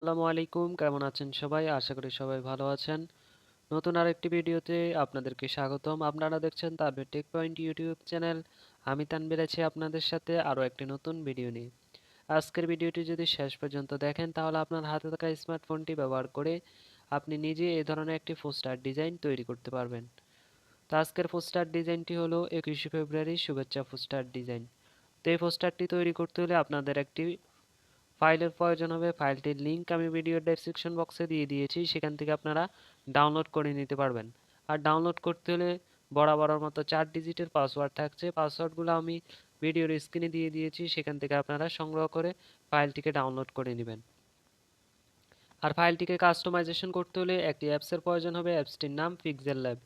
আসসালামু আলাইকুম, কেমন আছেন সবাই? আশা করি সবাই ভালো আছেন। নতুন আরেকটি ভিডিওতে আপনাদেরকে স্বাগতম। আপনারা দেখছেন Tanvir tech point YouTube channel. আমি তানভীর আছি আপনাদের সাথে আরও একটি নতুন ভিডিও নিয়ে। আজকের ভিডিওটি যদি শেষ পর্যন্ত দেখেন তাহলে আপনার হাতে থাকা স্মার্টফোনটি ব্যবহার করে আপনি নিজে এই ধরনের একটি পোস্টার ডিজাইন তৈরি করতে পারবেন। তো আজকের পোস্টার ডিজাইনটি হলো 21শে ফেব্রুয়ারি শুভেচ্ছা পোস্টার ডিজাইন। তো এই পোস্টারটি তৈরি করতে হলে আপনাদের একটি ফাইলের প্রয়োজন হবে। ফাইলটির লিঙ্ক আমি ভিডিওর ডেসক্রিপশন বক্সে দিয়ে দিয়েছি, সেখান থেকে আপনারা ডাউনলোড করে নিতে পারবেন। আর ডাউনলোড করতে হলে বরাবরের মতো 4 ডিজিটের পাসওয়ার্ড থাকছে। পাসওয়ার্ডগুলো আমি ভিডিওর স্ক্রিনে দিয়ে দিয়েছি, সেখান থেকে আপনারা সংগ্রহ করে ফাইলটিকে ডাউনলোড করে নেবেন। আর ফাইলটিকে কাস্টমাইজেশন করতে হলে একটি অ্যাপসের প্রয়োজন হবে। অ্যাপসটির নাম পিক্সেল ল্যাব।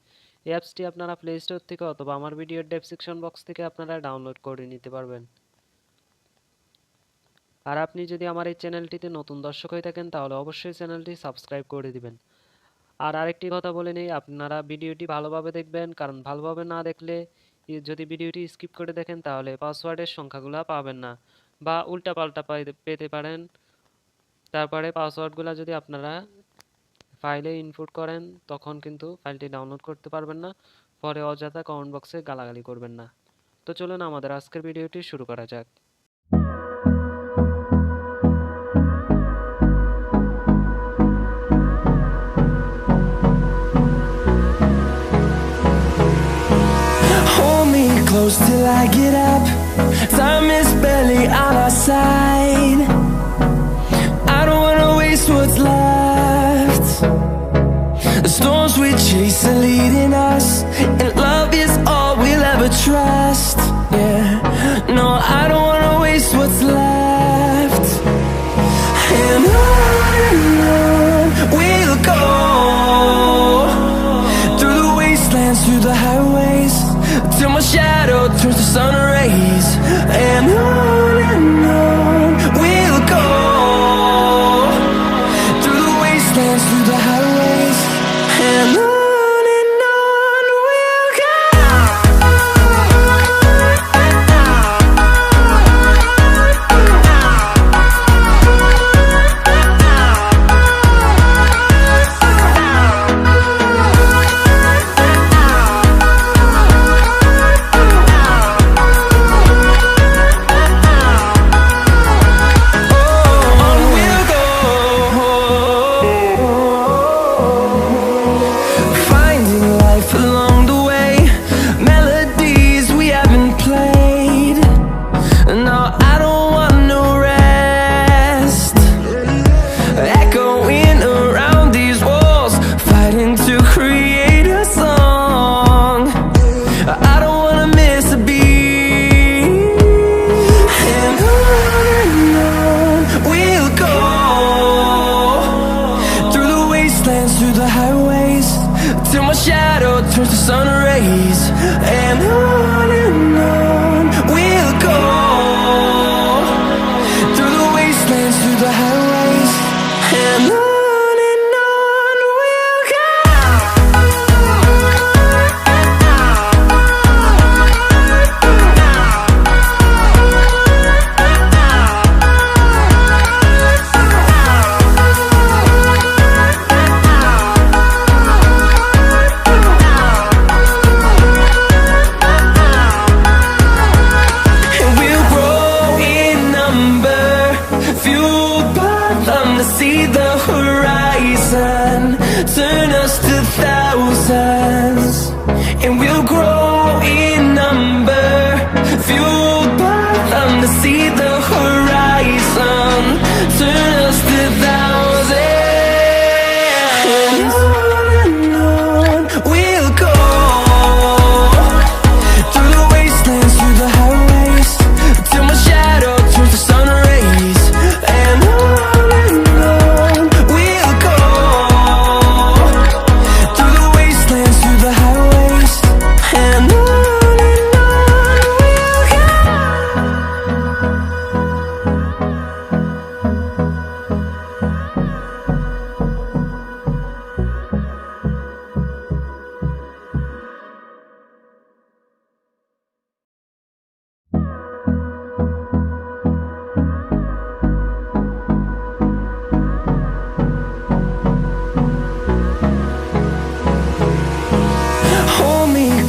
এই অ্যাপসটি আপনারা প্লে স্টোর থেকে অথবা আমার ভিডিওর ডেসক্রিপশন বক্স থেকে আপনারা ডাউনলোড করে নিতে পারবেন। আর আপনি যদি আমার এই চ্যানেলটিতে নতুন দর্শক হয়ে থাকেন তাহলে অবশ্যই চ্যানেলটি সাবস্ক্রাইব করে দিবেন। আর আরেকটি কথা বলে নেই, আপনারা ভিডিওটি ভালোভাবে দেখবেন, কারণ ভালোভাবে না দেখলে যদি ভিডিওটি স্কিপ করে দেখেন তাহলে পাসওয়ার্ডের সংখ্যাগুলো পাবেন না বা উল্টাপাল্টা পেতে পারেন। তারপরে পাসওয়ার্ডগুলো যদি আপনারা ফাইলে ইনপুট করেন তখন কিন্তু ফাইলটি ডাউনলোড করতে পারবেন না, পরে অযথা কমেন্ট বক্সে গালাগালি করবেন না। তো চলুন আমাদের আজকের ভিডিওটি শুরু করা যাক। Close till I get up. Time is barely on our side. I don't wanna waste what's left. The storms we chase are leading us, and love is all we'll ever trust. Yeah, no, I don't wanna waste what's left. And on we'll go, through the wastelands, through the highways, till my shadow turns to sun rays. And on we'll go, through the wastelands, through the highways. And on we'll go. Through the highways, till my shadow turns to sun rays. And on we'll go, through the wastelands, through the highways. And on we'll go. See the horizon, turn us to thousands, and we'll grow in number, fueled by them to see the horizon, turn us to thousands. And on we'll go, through the wastelands, through the highways, till my shadow turns to sun rays. And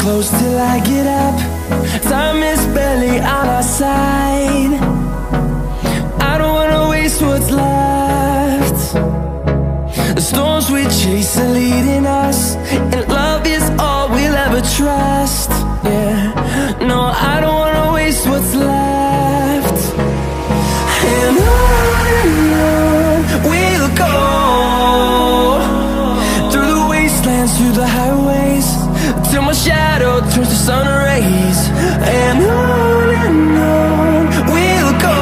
close till I get up. Time is barely on our side. I don't wanna waste what's left. The storms we chase are leading us, and love is all we'll ever trust. Yeah, no, I don't wanna waste what's left. And on we'll go, through the wastelands, through the highways, till my shadow turns to sun rays. And on we'll go,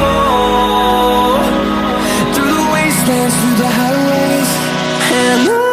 through the wastelands, through the highways, and on.